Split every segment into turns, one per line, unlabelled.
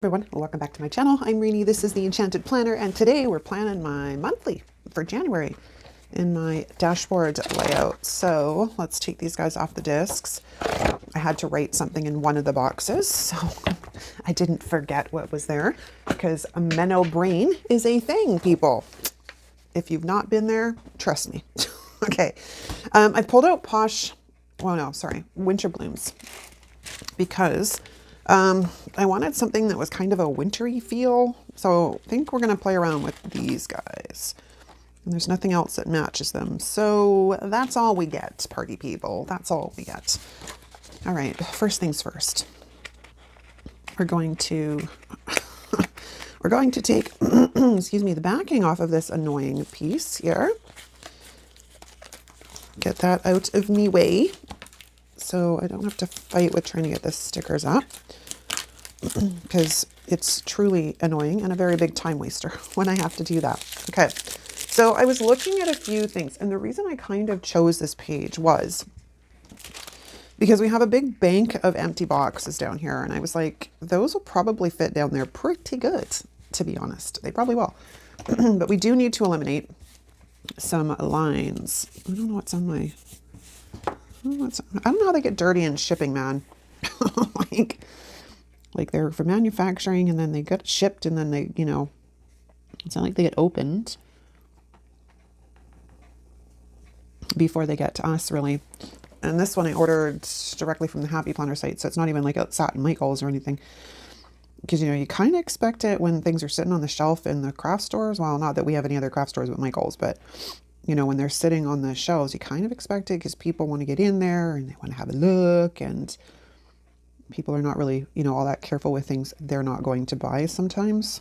Everyone, welcome back to my channel. I'm Rini. This is the Enchanted Planner, and today we're planning my monthly for January in my dashboard layout. So let's take these guys off the discs. I had to write something in one of the boxes, so I didn't forget what was there because a Menno brain is a thing, people. If you've not been there, trust me. Okay, I pulled out Winter Blooms because I wanted something that was kind of a wintry feel. So I think we're going to play around with these guys. And there's nothing else that matches them. So that's all we get, party people. That's all we get. All right, first things first. We're going to take, excuse me, the backing off of this annoying piece here. Get that out of me way, so I don't have to fight with trying to get the stickers up, because it's truly annoying and a very big time waster when I have to do that. Okay, so I was looking at a few things, and the reason I kind of chose this page was because we have a big bank of empty boxes down here, and I was like, those will probably fit down there pretty good, to be honest. They probably will. But we do need to eliminate some lines. I don't know what's on my... I don't know how they get dirty in shipping, man. like they're for manufacturing, and then they get shipped, and then they, it's not like they get opened before they get to us, really. And this one I ordered directly from the Happy Planner site, so it's not even like it's at Michael's or anything. Because, you kind of expect it when things are sitting on the shelf in the craft stores. Well, not that we have any other craft stores but Michael's, but, when they're sitting on the shelves, you kind of expect it because people want to get in there and they want to have a look, and people are not really, all that careful with things they're not going to buy sometimes.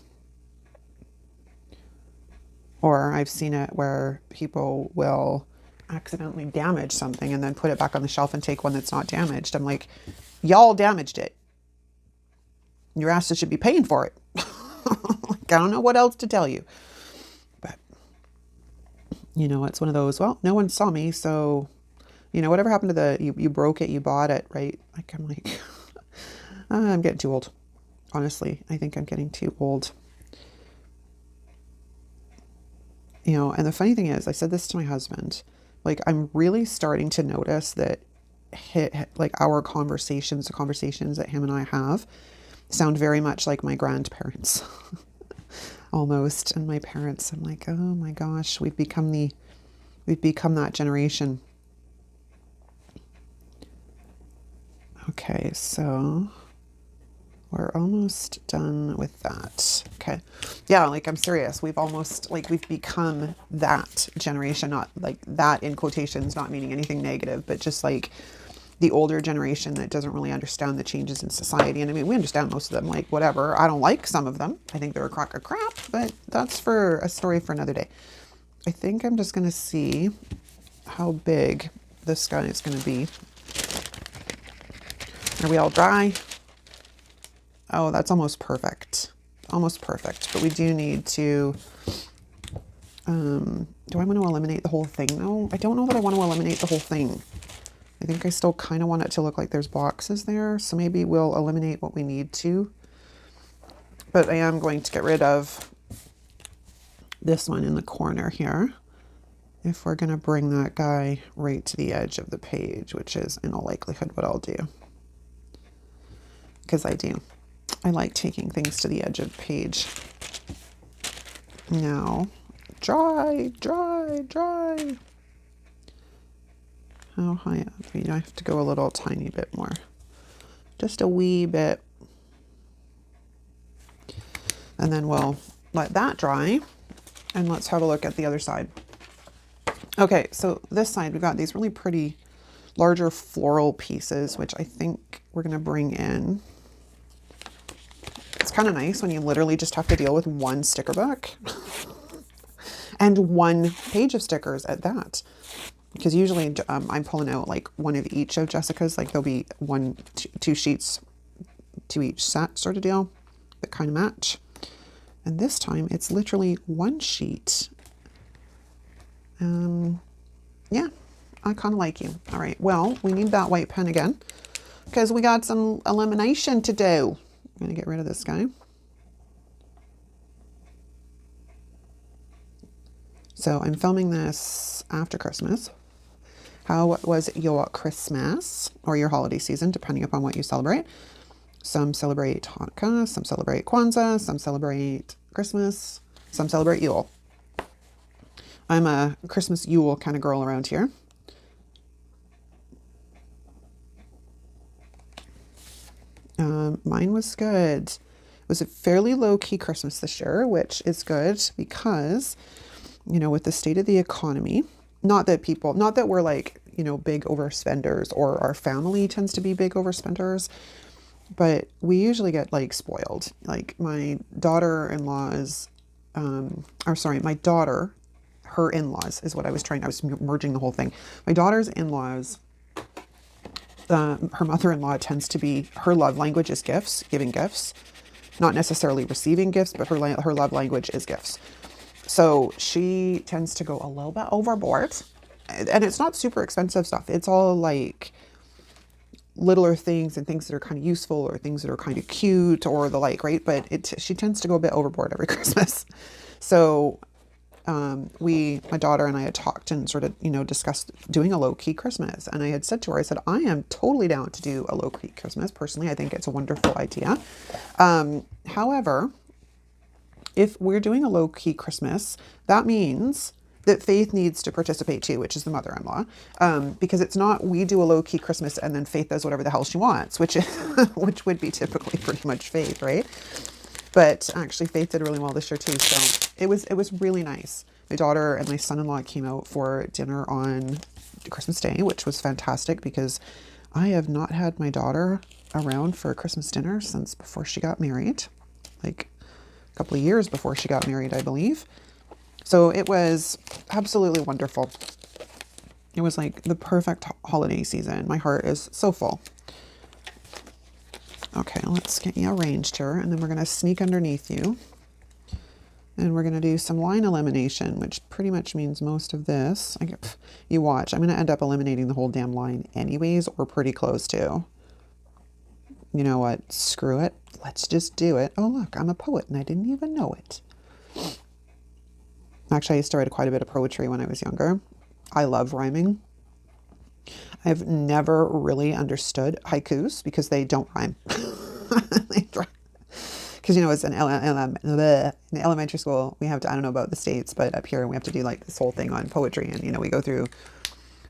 Or I've seen it where people will accidentally damage something and then put it back on the shelf and take one that's not damaged. I'm like, y'all damaged it. Your asses should be paying for it. I don't know what else to tell you. But, it's one of those, well, no one saw me, so, whatever happened to you broke it, you bought it, right? I'm like, I'm getting too old. Honestly, I think I'm getting too old. And the funny thing is, I said this to my husband, like, I'm really starting to notice that our conversations, the conversations that him and I have, sound very much like my grandparents. Almost. And my parents, I'm like, oh my gosh, we've become that generation. Okay, so we're almost done with that. Okay. Yeah, I'm serious. We've become that generation, not like that in quotations, not meaning anything negative, but just like the older generation that doesn't really understand the changes in society. And I mean, we understand most of them, like whatever. I don't like some of them. I think they're a crock of crap, but that's for a story for another day. I think I'm just going to see how big this guy is going to be. Are we all dry? Oh, that's almost perfect. Almost perfect. But we do need to... do I want to eliminate the whole thing? No, I don't know that I want to eliminate the whole thing. I think I still kind of want it to look like there's boxes there. So maybe we'll eliminate what we need to. But I am going to get rid of this one in the corner here, if we're going to bring that guy right to the edge of the page, which is in all likelihood what I'll do. Because I do. I like taking things to the edge of the page. Now, dry. How high up? I have to go a little tiny bit more. Just a wee bit. And then we'll let that dry. And let's have a look at the other side. Okay, so this side, we've got these really pretty larger floral pieces, which I think we're going to bring in. It's kind of nice when you literally just have to deal with one sticker book and one page of stickers at that. Because usually I'm pulling out like one of each of Jessica's, like there'll be two sheets to each set sort of deal that kind of match. And this time it's literally one sheet. Yeah, I kind of like you. All right, well, we need that white pen again because we got some elimination to do. I'm going to get rid of this guy. So I'm filming this after Christmas. How was your Christmas or your holiday season, depending upon what you celebrate? Some celebrate Hanukkah, some celebrate Kwanzaa, some celebrate Christmas, some celebrate Yule. I'm a Christmas Yule kind of girl around here. Mine was good. It was a fairly low-key Christmas this year, which is good because, you know, with the state of the economy, not that we're like, you know, big overspenders or our family tends to be big overspenders, but we usually get like spoiled. Like my daughter-in-laws, my daughter, her in-laws is what I was merging the whole thing. My daughter's in-laws, her mother-in-law tends to be, her love language is gifts, giving gifts, not necessarily receiving gifts, but her love language is gifts. So she tends to go a little bit overboard, and it's not super expensive stuff. It's all like littler things and things that are kind of useful or things that are kind of cute or the like, right? But she tends to go a bit overboard every Christmas. So my daughter and I had talked and sort of, you know, discussed doing a low-key Christmas. And I had said to her, I said, I am totally down to do a low-key Christmas. Personally, I think it's a wonderful idea. However, if we're doing a low-key Christmas, that means that Faith needs to participate too, which is the mother-in-law, because it's not we do a low-key Christmas and then Faith does whatever the hell she wants, which would be typically pretty much Faith, right? But actually Faith did really well this year too. So it was really nice. My daughter and my son-in-law came out for dinner on Christmas Day, which was fantastic because I have not had my daughter around for a Christmas dinner since before she got married, like a couple of years before she got married, I believe. So it was absolutely wonderful. It was like the perfect holiday season. My heart is so full. Okay, let's get you arranged here, and then we're going to sneak underneath you. And we're going to do some line elimination, which pretty much means most of this. You watch. I'm going to end up eliminating the whole damn line anyways, or pretty close to. You know what? Screw it. Let's just do it. Oh, look, I'm a poet, and I didn't even know it. Actually, I used to write quite a bit of poetry when I was younger. I love rhyming. I've never really understood haikus because they don't rhyme. Because, you know, it's in elementary school, we have to, I don't know about the States, but up here we have to do like this whole thing on poetry. And, you know, we go through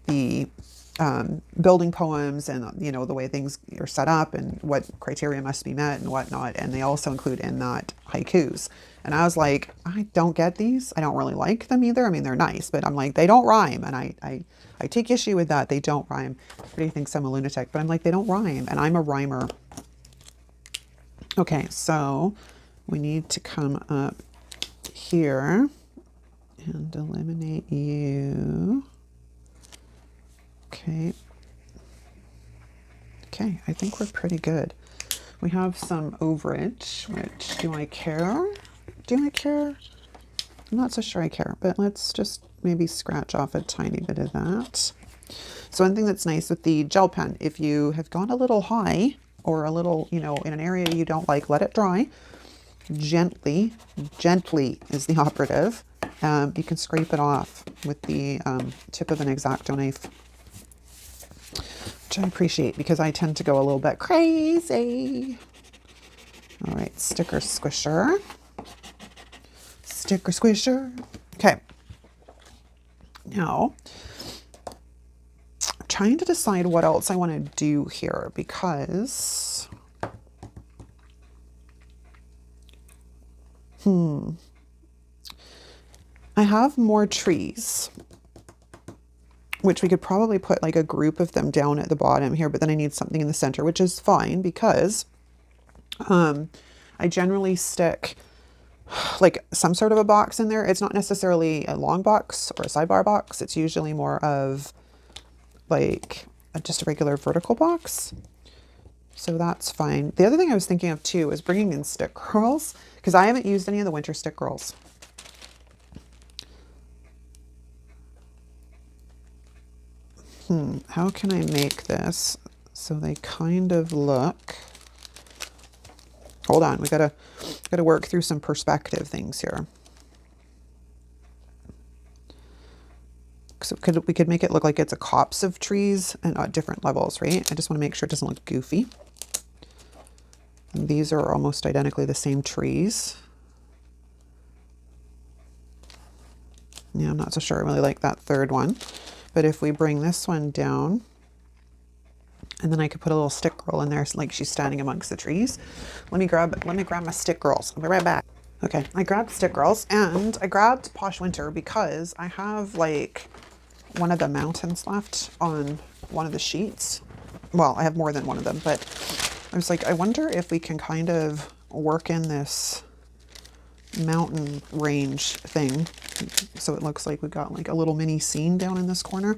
the building poems and, you know, the way things are set up and what criteria must be met and whatnot. And they also include in that haikus. And I was like, I don't get these. I don't really like them either. I mean, they're nice, but I'm like, they don't rhyme. And I take issue with that. They don't rhyme. Everybody thinks I'm a lunatic, but I'm like, they don't rhyme. And I'm a rhymer. Okay, so we need to come up here and eliminate you. Okay. Okay, I think we're pretty good. We have some overage, which, do I care? Do I care? I'm not so sure I care, but let's just maybe scratch off a tiny bit of that. So one thing that's nice with the gel pen, if you have gone a little high or a little, you know, in an area you don't like, let it dry. Gently is the operative. You can scrape it off with the tip of an X-Acto knife, which I appreciate because I tend to go a little bit crazy. All right, sticker squisher. Sticker squisher. Okay. Now, I'm trying to decide what else I want to do here because I have more trees, which we could probably put like a group of them down at the bottom here, but then I need something in the center, which is fine because I generally stick like some sort of a box in there. It's not necessarily a long box or a sidebar box. It's usually more of like just a regular vertical box. So that's fine. The other thing I was thinking of too is bringing in stick girls because I haven't used any of the winter stick girls. How can I make this so they kind of look... Hold on, we gotta work through some perspective things here. So we could make it look like it's a copse of trees and at different levels, right? I just want to make sure it doesn't look goofy. And these are almost identically the same trees. Yeah, I'm not so sure I really like that third one. But if we bring this one down, and then I could put a little stick girl in there like she's standing amongst the trees. Let me grab my stick girls. I'll be right back. Okay, I grabbed stick girls and I grabbed Posh Winter because I have like one of the mountains left on one of the sheets. Well, I have more than one of them, but I was like, I wonder if we can kind of work in this mountain range thing so it looks like we've got like a little mini scene down in this corner.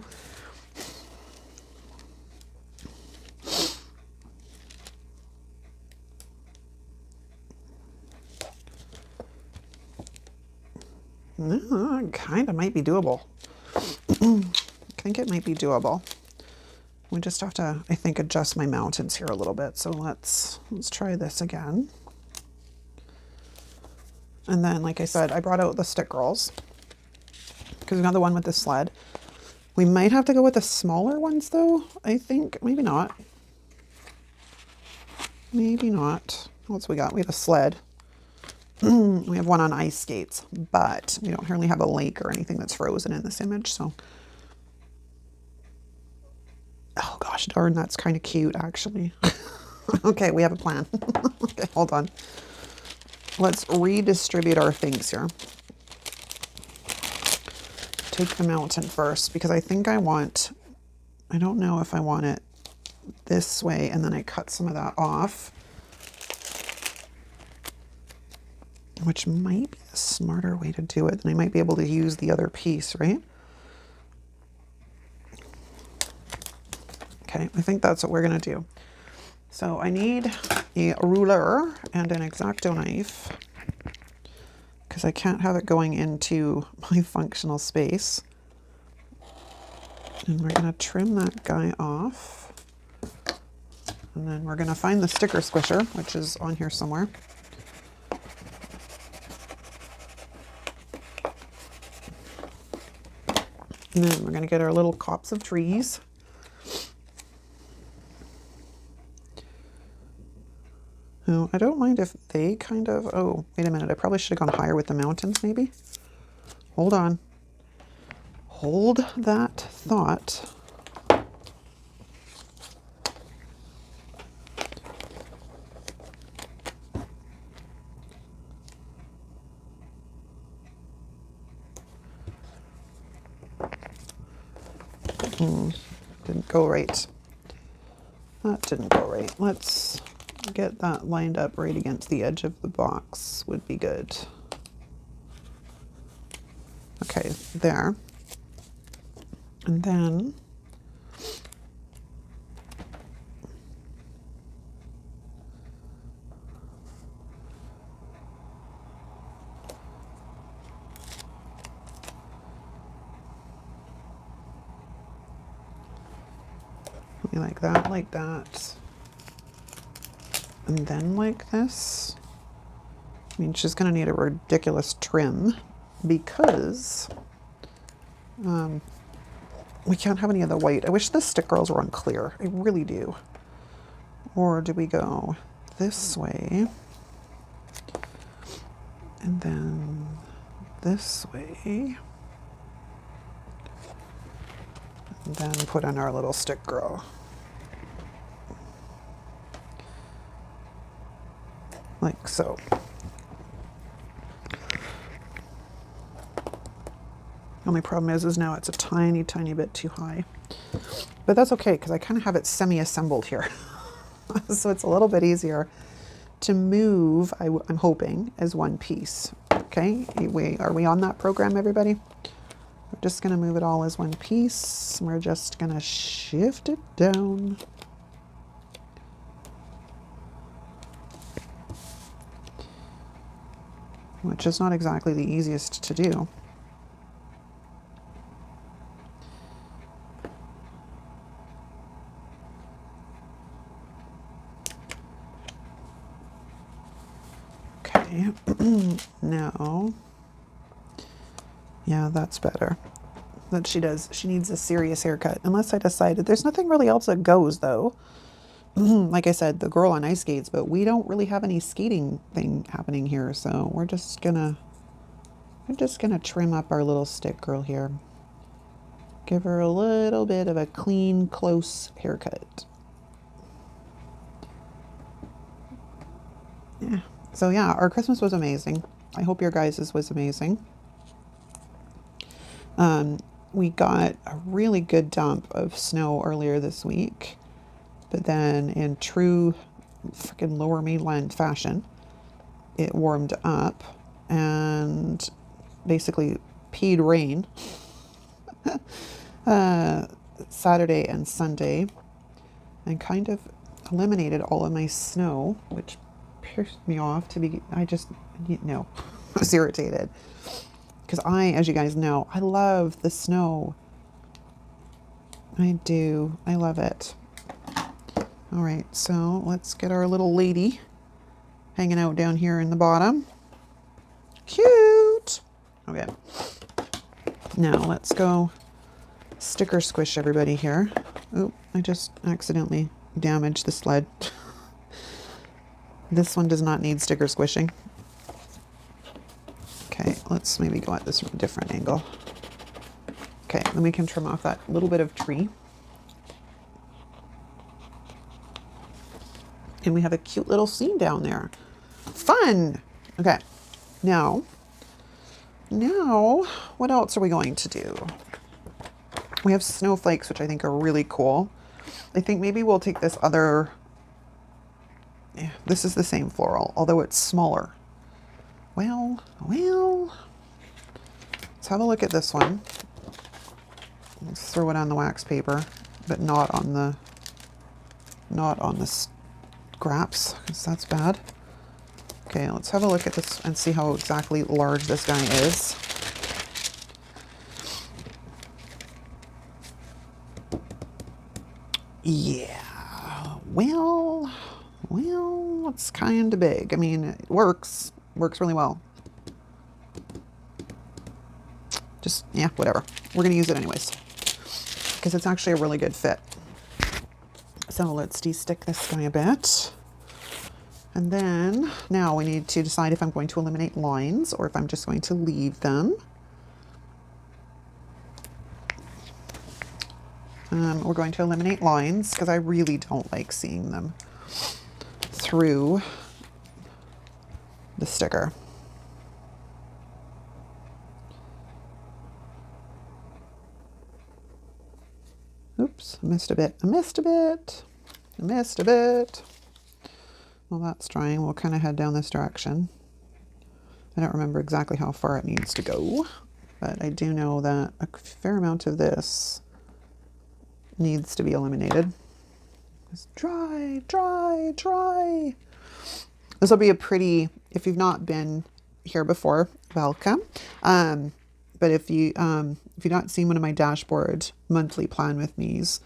Kind of might be doable. I think it might be doable. We just have to, I think, adjust my mountains here a little bit. So let's try this again. And then, like I said, I brought out the stick girls because we got the one with the sled. We might have to go with the smaller ones though. I think maybe not. Maybe not. What else we got? We have a sled. We have one on ice skates, but we don't really have a lake or anything that's frozen in this image. So, oh gosh darn, that's kind of cute actually. Okay, we have a plan. Okay, hold on. Let's redistribute our things here. Take the mountain first because I think I don't know if I want it this way and then I cut some of that off, which might be a smarter way to do it. Then I might be able to use the other piece, right? Okay, I think that's what we're gonna do. So I need a ruler and an X-Acto knife because I can't have it going into my functional space. And we're gonna trim that guy off. And then we're gonna find the sticker squisher, which is on here somewhere. And then we're going to get our little copse of trees. Oh, I don't mind if they kind of... Oh, wait a minute. I probably should have gone higher with the mountains, maybe. Hold on. Hold that thought. Didn't go right. That didn't go right. Let's get that lined up right against the edge of the box would be good. Okay, there. And then like that, and then like this. I mean, she's gonna need a ridiculous trim because we can't have any of the white. I wish the stick girls were unclear. I really do. Or do we go this way and then this way and then put in our little stick girl? Like so. Only problem is now it's a tiny, tiny bit too high. But that's okay, because I kind of have it semi-assembled here. So it's a little bit easier to move, I'm hoping, as one piece. Okay, are we on that program, everybody? We're just going to move it all as one piece. We're just going to shift it down. Which is not exactly the easiest to do. Okay, now, yeah, that's better. that she does. She needs a serious haircut. Unless I decided there's nothing really else that goes though. Like I said, the girl on ice skates, but we don't really have any skating thing happening here, so we're just gonna trim up our little stick girl here. Give her a little bit of a clean, close haircut. Yeah. So yeah, our Christmas was amazing. I hope your guys's was amazing. We got a really good dump of snow earlier this week, but then in true freaking lower mainland fashion, it warmed up and basically peed rain Saturday and Sunday, and kind of eliminated all of my snow, which pissed me off I was irritated. Because as you guys know, I love the snow. I do. I love it. All right, so let's get our little lady hanging out down here in the bottom. Cute. Okay. Now let's go sticker squish everybody here. Oop, I just accidentally damaged the sled. This one does not need sticker squishing. Okay, let's maybe go at this from a different angle. Okay, then we can trim off that little bit of tree. And we have a cute little scene down there. Fun! Okay, now, what else are we going to do? We have snowflakes, which I think are really cool. I think maybe we'll take this other, this is the same floral, although it's smaller. Well, let's have a look at this one. Let's throw it on the wax paper, but not on the scraps, because that's bad. Okay, let's have a look at this and see how exactly large this guy is. Yeah, well, it's kind of big. I mean, it works really well. Just, yeah, whatever. We're going to use it anyways, because it's actually a really good fit. So let's de-stick this guy a bit. And then now we need to decide if I'm going to eliminate lines or if I'm just going to leave them. We're going to eliminate lines because I really don't like seeing them through the sticker. Oops, I missed a bit. Well, that's drying. We'll kind of head down this direction. I don't remember exactly how far it needs to go, but I do know that a fair amount of this needs to be eliminated. It's dry. This will be a pretty, if you've not been here before, welcome. But if you've not seen one of my dashboard monthly plan with me's,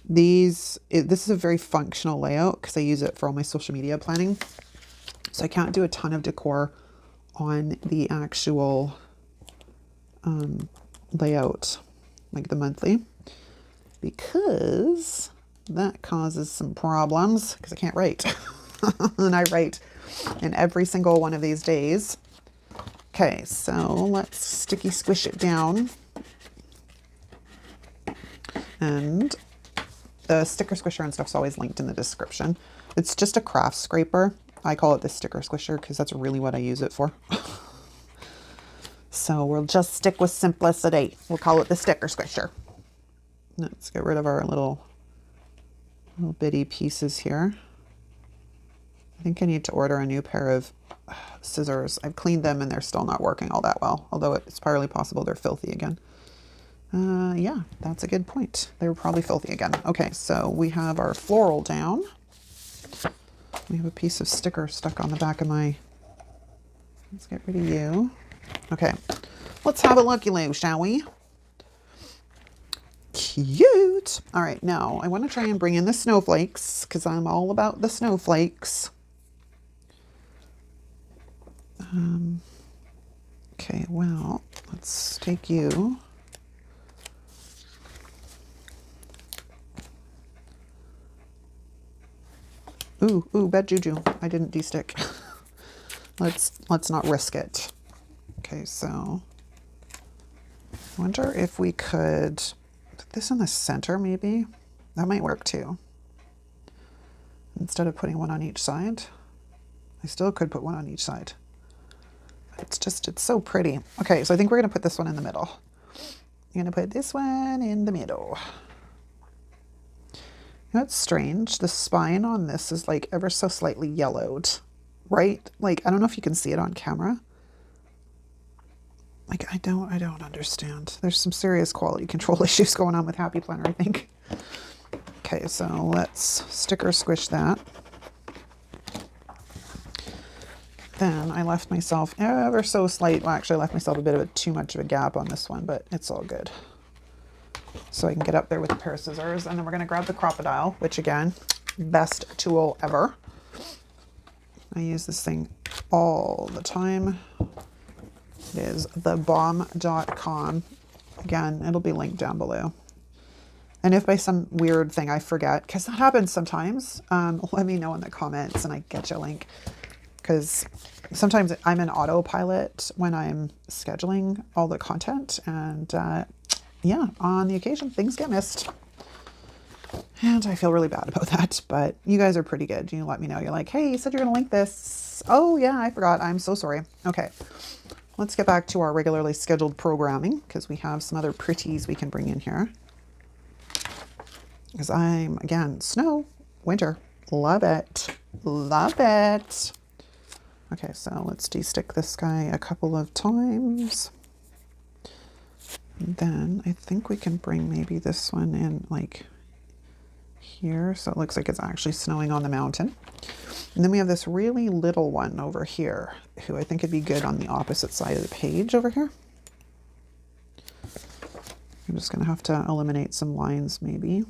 this is a very functional layout because I use it for all my social media planning. So I can't do a ton of decor on the actual layout, like the monthly, because that causes some problems because I can't write. And I write in every single one of these days. Okay, so let's sticky squish it down. And the sticker squisher and stuff's always linked in the description. It's just a craft scraper. I call it the sticker squisher because that's really what I use it for. So we'll just stick with simplicity. We'll call it the sticker squisher. Let's get rid of our little bitty pieces here. I think I need to order a new pair of scissors. I've cleaned them and they're still not working all that well, although it's entirely possible they're filthy again. Yeah, that's a good point. They were probably filthy again. Okay, so we have our floral down. We have a piece of sticker stuck on the back of my... Let's get rid of you. Okay, let's have a looky-loo, shall we? Cute. All right, now I want to try and bring in the snowflakes because I'm all about the snowflakes. Okay, well, let's take you Ooh, bad juju. I didn't de-stick. Let's not risk it. Okay, so I wonder if we could put this in the center maybe. That might work too. Instead of putting one on each side. I still could put one on each side. It's so pretty. Okay, so I think we're going to put this one in the middle. I'm going to put this one in the middle. You know, it's strange. The spine on this is like ever so slightly yellowed, right? Like, I don't know if you can see it on camera. Like, I don't understand. There's some serious quality control issues going on with Happy Planner, I think. Okay, so let's sticker squish that. Then I left myself ever so slight, well, actually I left myself a bit of too much of a gap on this one, but it's all good. So I can get up there with a pair of scissors, and then we're gonna grab the crocodile, which again, best tool ever. I use this thing all the time. It is thebomb.com. Again, it'll be linked down below. And if by some weird thing I forget, because that happens sometimes, let me know in the comments and I get you a link. Because sometimes I'm in autopilot when I'm scheduling all the content, and yeah, on the occasion things get missed, and I feel really bad about that. But you guys are pretty good. You let me know. You're like, hey, you said you're gonna link this. Oh yeah, I forgot. I'm so sorry. Okay, let's get back to our regularly scheduled programming, because we have some other pretties we can bring in here. Because I'm, again, snow, winter, love it, love it. Okay, so let's de-stick this guy a couple of times. And then I think we can bring maybe this one in like here. So it looks like it's actually snowing on the mountain. And then we have this really little one over here, who I think would be good on the opposite side of the page over here. I'm just gonna have to eliminate some lines maybe.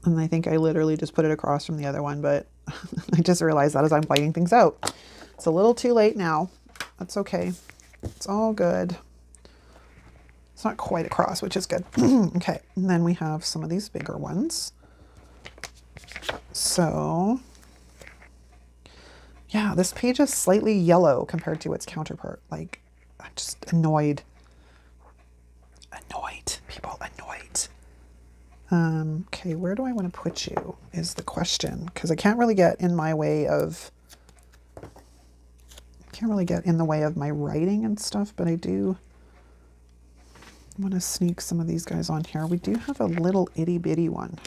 And I think I literally just put it across from the other one, but I just realized that as I'm biting things out. It's a little too late now. That's okay. It's all good. It's not quite across, which is good. Okay, and then we have some of these bigger ones. So, yeah, this page is slightly yellow compared to its counterpart. Like, I'm just annoyed. Annoyed. People annoyed. Okay, where do I want to put you is the question, because I can't really get in my way of, my writing and stuff, but I do want to sneak some of these guys on here. We do have a little itty bitty one.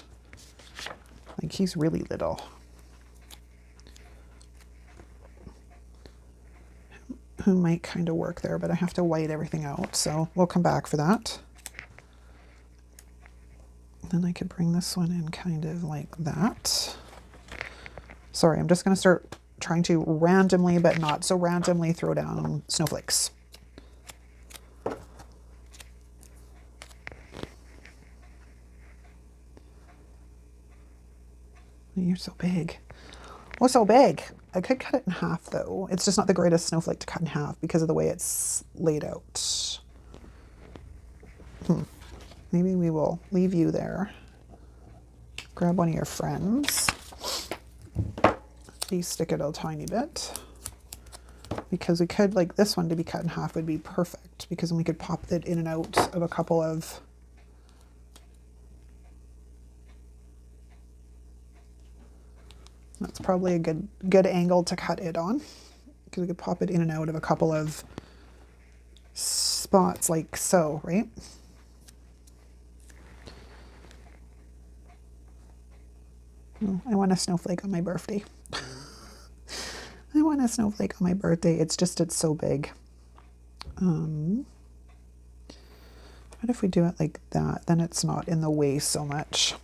Like, he's really little. Who might kind of work there, but I have to white everything out, so we'll come back for that. Then I could bring this one in kind of like that. Sorry, I'm just going to start trying to randomly, but not so randomly, throw down snowflakes. You're so big. Oh, so big. I could cut it in half though. It's just not the greatest snowflake to cut in half because of the way it's laid out. Maybe we will leave you there. Grab one of your friends. De-stick it a tiny bit. Because we could, like, this one to be cut in half would be perfect, because then we could pop it in and out of a couple of... That's probably a good angle to cut it on, because we could pop it in and out of a couple of spots like so, right? Oh, I want a snowflake on my birthday. I want a snowflake on my birthday. It's so big. What if we do it like that? Then it's not in the way so much.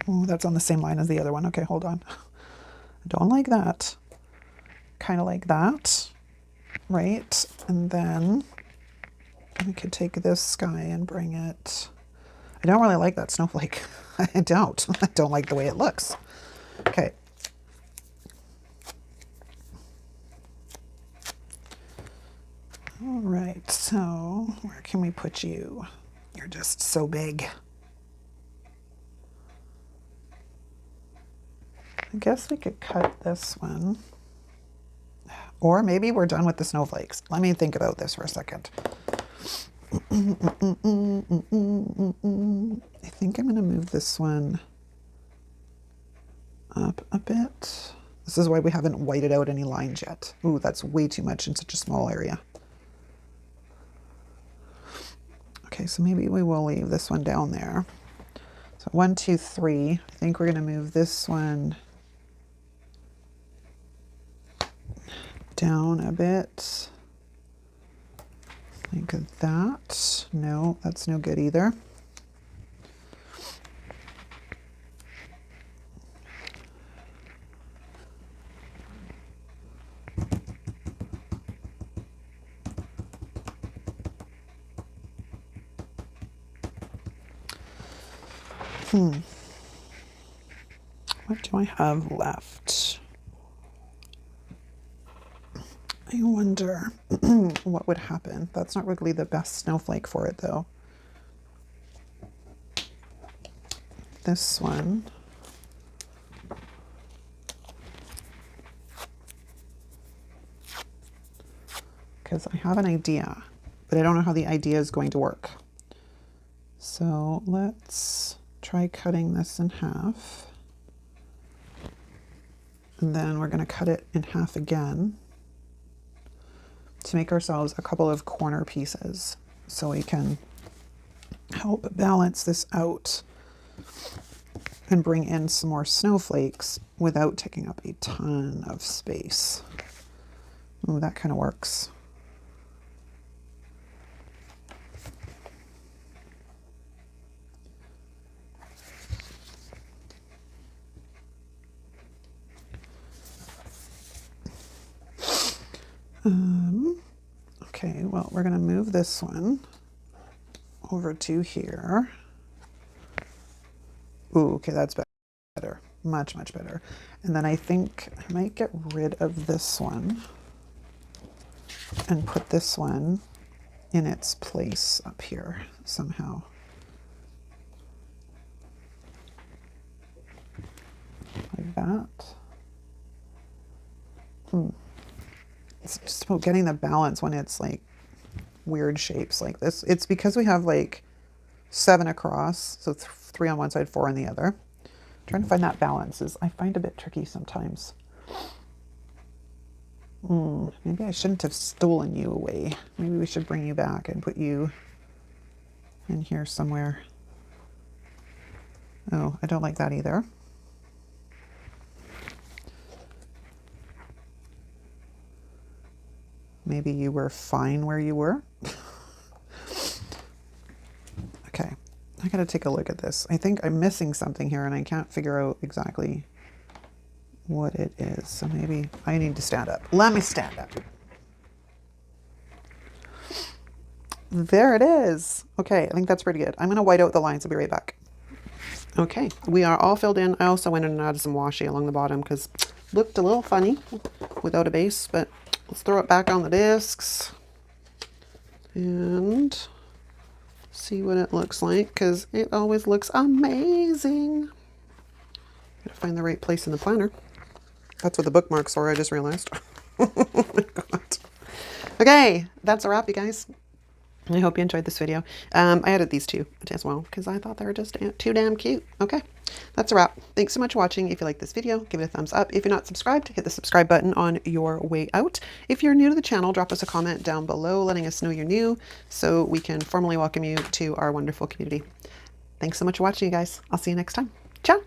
Oh, that's on the same line as the other one. Okay, hold on. I don't like that. Kind of like that, right? And then we could take this guy and bring it. I don't really like that snowflake. I don't like the way it looks. Okay. All right, so where can we put you? You're just so big. I guess we could cut this one. Or maybe we're done with the snowflakes. Let me think about this for a second. I think I'm going to move this one up a bit. This is why we haven't whited out any lines yet. Ooh, that's way too much in such a small area. Okay, so maybe we will leave this one down there. So 1, 2, 3. I think we're going to move this one down a bit. Like that. No, that's no good either. What do I have left? I wonder what would happen. That's not really the best snowflake for it, though. This one. Because I have an idea, but I don't know how the idea is going to work. So let's try cutting this in half. And then we're going to cut it in half again to make ourselves a couple of corner pieces so we can help balance this out and bring in some more snowflakes without taking up a ton of space. Ooh, that kind of works. Okay, well, we're going to move this one over to here. Ooh, okay, that's better. Much, much better. And then I think I might get rid of this one and put this one in its place up here somehow. Like that. It's just about getting the balance when it's like weird shapes like this. It's because we have like 7 across, so 3 on one side, 4 on the other. Trying to find that balance I find a bit tricky sometimes. Maybe I shouldn't have stolen you away. Maybe we should bring you back and put you in here somewhere. Oh, I don't like that either. Maybe you were fine where you were. Okay, I gotta take a look at this. I think I'm missing something here and I can't figure out exactly what it is. So maybe I need to stand up. Let me stand up. There it is. Okay, I think that's pretty good. I'm gonna white out the lines. I'll be right back. Okay, we are all filled in. I also went in and added some washi along the bottom because it looked a little funny without a base, but let's throw it back on the discs and see what it looks like because it always looks amazing. Gotta find the right place in the planner. That's what the bookmarks are, I just realized. Oh my God. Okay, that's a wrap, you guys. I hope you enjoyed this video. I added these two as well because I thought they were just too damn cute. Okay, that's a wrap. Thanks so much for watching. If you like this video, give it a thumbs up. If you're not subscribed, hit the subscribe button on your way out. If you're new to the channel, drop us a comment down below letting us know you're new so we can formally welcome you to our wonderful community. Thanks so much for watching, you guys. I'll see you next time. Ciao.